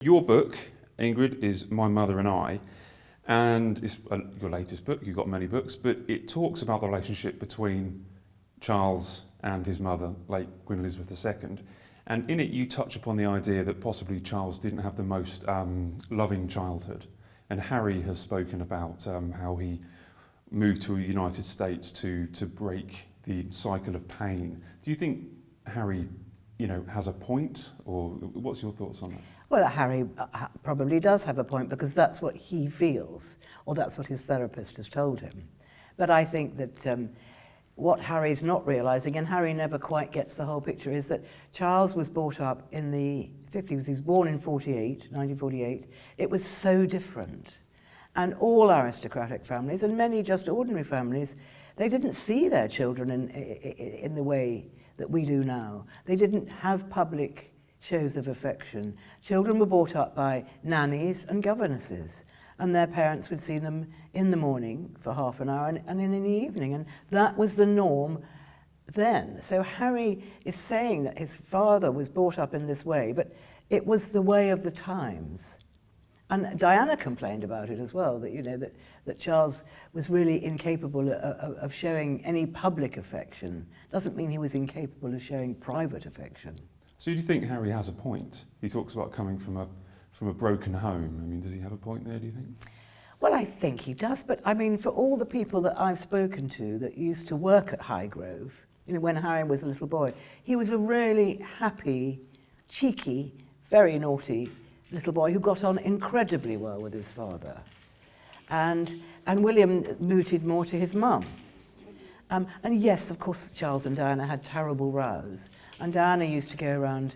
Your book, Ingrid, is My Mother and I, and it's your latest book. You've got many books, but it talks about the relationship between Charles and his mother, late Queen Elizabeth II. And in it you touch upon the idea that possibly Charles didn't have the most loving childhood. And Harry has spoken about how he moved to the United States to break the cycle of pain. Do you think Harry, has a point, or what's your thoughts on that? Well, Harry probably does have a point, because that's what he feels, or that's what his therapist has told him. But I think that what Harry's not realising, and Harry never quite gets the whole picture, is that Charles was brought up in the 50s. He was born in 1948. It was so different. And all aristocratic families, and many just ordinary families, they didn't see their children in the way that we do now. They didn't have public shows of affection. Children were brought up by nannies and governesses, and their parents would see them in the morning for half an hour and in the evening, and that was the norm then. So Harry is saying that his father was brought up in this way, but it was the way of the times. And Diana complained about it as well, that that Charles was really incapable of showing any public affection. Doesn't mean he was incapable of showing private affection. So do you think Harry has a point? He talks about coming from a broken home. I mean, does he have a point there, do you think? Well, I think he does, but I mean, for all the people that I've spoken to that used to work at Highgrove, when Harry was a little boy, he was a really happy, cheeky, very naughty little boy who got on incredibly well with his father. And William mooted more to his mum. And yes, of course, Charles and Diana had terrible rows. And Diana used to go around,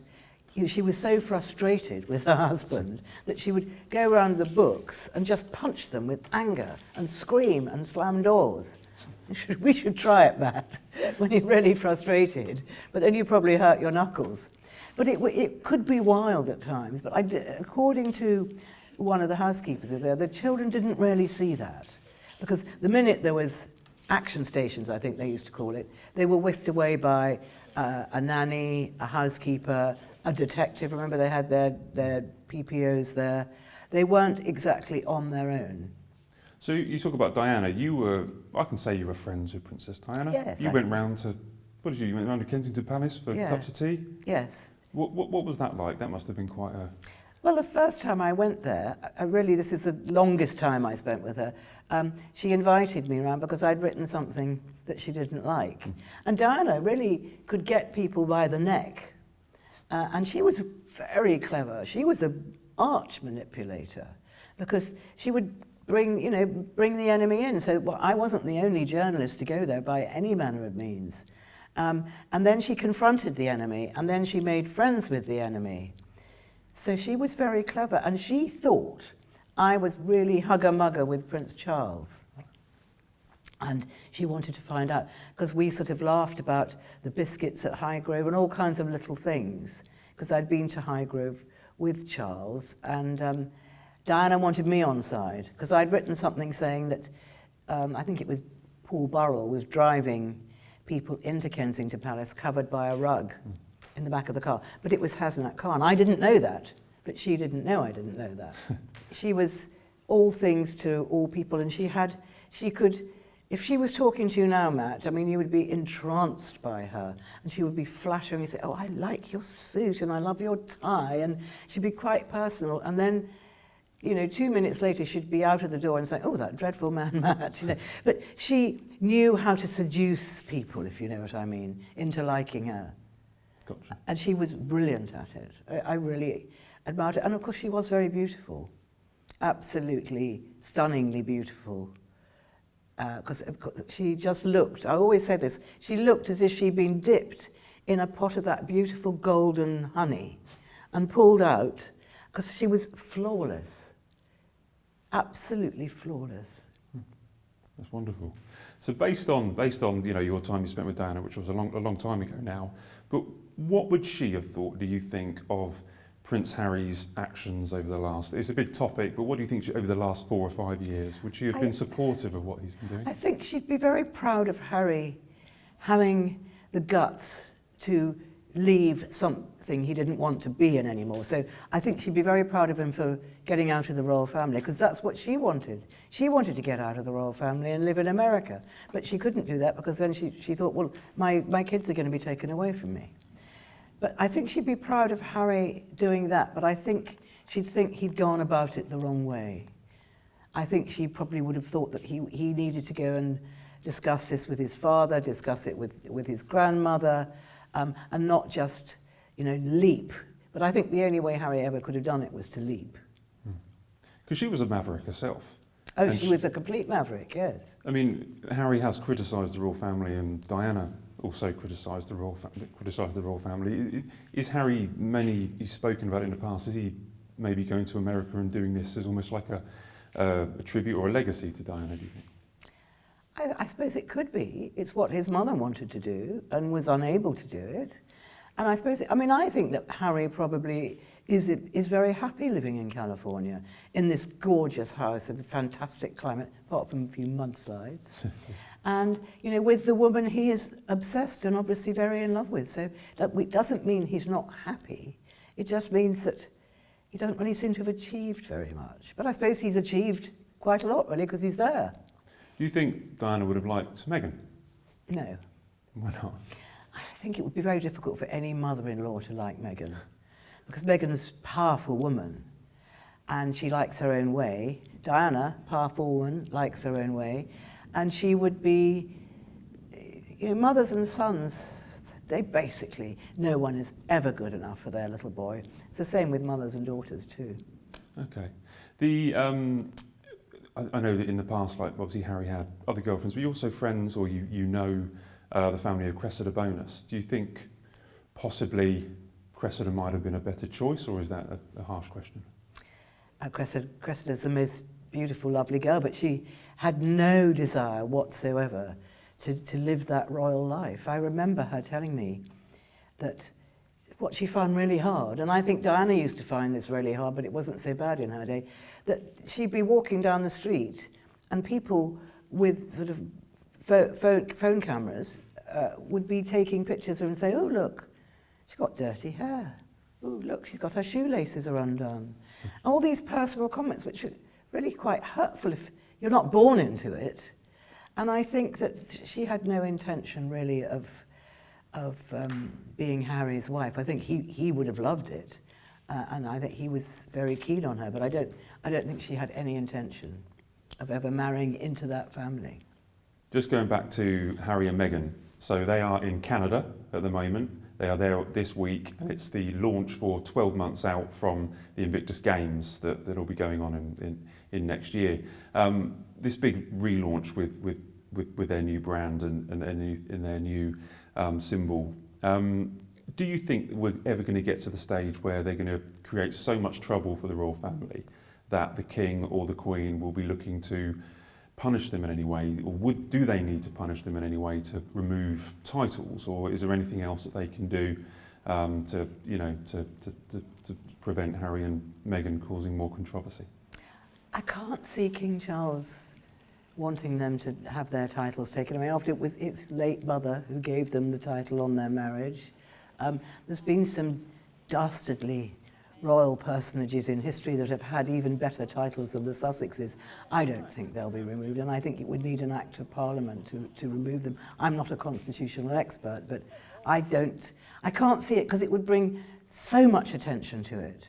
she was so frustrated with her husband that she would go around the books and just punch them with anger and scream and slam doors. We should try it, Matt, when you're really frustrated. But then you probably hurt your knuckles. But it could be wild at times. But according to one of the housekeepers there, the children didn't really see that. Because the minute there was action stations, I think they used to call it, they were whisked away by a nanny, a housekeeper, a detective. Remember, they had their PPOs there. They weren't exactly on their own. So you talk about Diana. I can say you were friends with Princess Diana. Yes. You went round to, you went round to Kensington Palace for cups of tea? Yes. What was that like? That must have been quite a... Well, the first time I went there, this is the longest time I spent with her, she invited me around because I'd written something that she didn't like. And Diana really could get people by the neck. And she was very clever. She was an arch manipulator because she would bring the enemy in. So I wasn't the only journalist to go there by any manner of means. And then she confronted the enemy, and then she made friends with the enemy. So she was very clever, and she thought I was really hugger-mugger with Prince Charles. And she wanted to find out, because we sort of laughed about the biscuits at Highgrove and all kinds of little things, because I'd been to Highgrove with Charles, and Diana wanted me on side, because I'd written something saying that, I think it was Paul Burrell was driving people into Kensington Palace covered by a rug in the back of the car. But it was Hasnat Khan. I didn't know that, but she didn't know I didn't know that. She was all things to all people, and she could, if she was talking to you now, Matt, I mean, you would be entranced by her, and she would be flattering you, say, oh, I like your suit, and I love your tie, and she'd be quite personal, and then 2 minutes later, she'd be out of the door and say, oh, that dreadful man, Matt, But she knew how to seduce people, if you know what I mean, into liking her. Gotcha. And she was brilliant at it. I really admired it. And of course, she was very beautiful. Absolutely, stunningly beautiful. Because she just looked, I always say this, she looked as if she'd been dipped in a pot of that beautiful golden honey and pulled out, because she was flawless. Absolutely flawless. That's wonderful. So based on your time you spent with Diana, which was a long time ago now, but what would she have thought, do you think, of Prince Harry's actions over the last... It's a big topic, but what do you think over the last 4 or 5 years? Would she have been supportive of what he's been doing? I think she'd be very proud of Harry having the guts to leave something he didn't want to be in anymore. So I think she'd be very proud of him for getting out of the royal family, because that's what she wanted. She wanted to get out of the royal family and live in America, but she couldn't do that because then she thought, well, my kids are going to be taken away from me. But I think she'd be proud of Harry doing that, but I think she'd think he'd gone about it the wrong way. I think she probably would have thought that he needed to go and discuss this with his father, discuss it with his grandmother, and not just, leap. But I think the only way Harry ever could have done it was to leap. Because she was a maverick herself. Oh, she was a complete maverick, yes. I mean, Harry has criticised the royal family, and Diana also criticised the royal family. Is Harry, he's spoken about it in the past, is he maybe going to America and doing this as almost like a tribute or a legacy to Diana, do you think? I suppose it could be. It's what his mother wanted to do and was unable to do it. And I suppose, I think that Harry probably is very happy living in California, in this gorgeous house in a fantastic climate, apart from a few mudslides. And, with the woman he is obsessed and obviously very in love with. So that doesn't mean he's not happy. It just means that he doesn't really seem to have achieved very much. But I suppose he's achieved quite a lot, really, because he's there. Do you think Diana would have liked Meghan? No. Why not? I think it would be very difficult for any mother-in-law to like Meghan, because Meghan's a powerful woman and she likes her own way. Diana, powerful woman, likes her own way, and she would be, mothers and sons, they basically, no one is ever good enough for their little boy. It's the same with mothers and daughters too. Okay. I know that in the past, like obviously Harry had other girlfriends, but you're also friends, or you know the family of Cressida Bonus. Do you think possibly Cressida might have been a better choice, or is that a harsh question? Cressida's the most beautiful, lovely girl, but she had no desire whatsoever to live that royal life. I remember her telling me that what she found really hard, and I think Diana used to find this really hard, but it wasn't so bad in her day, that she'd be walking down the street and people with sort of phone cameras would be taking pictures of her and say, oh, look, she's got dirty hair. Oh, look, she's got her shoelaces are undone. All these personal comments, which are really quite hurtful if you're not born into it. And I think that she had no intention really of being Harry's wife. I think he would have loved it, and I think he was very keen on her. But I don't think she had any intention of ever marrying into that family. Just going back to Harry and Meghan, so they are in Canada at the moment. They are there this week, and it's the launch for 12 months out from the Invictus Games that will be going on in next year. This big relaunch with their new brand and their new symbol. Do you think that we're ever going to get to the stage where they're going to create so much trouble for the royal family that the King or the Queen will be looking to punish them in any way, or do they need to punish them in any way to remove titles, or is there anything else that they can do to prevent Harry and Meghan causing more controversy? I can't see King Charles wanting them to have their titles taken away. After it was its late mother who gave them the title on their marriage. There's been some dastardly royal personages in history that have had even better titles than the Sussexes. I don't think they'll be removed, and I think it would need an Act of Parliament to remove them. I'm not a constitutional expert, but I can't see it because it would bring so much attention to it.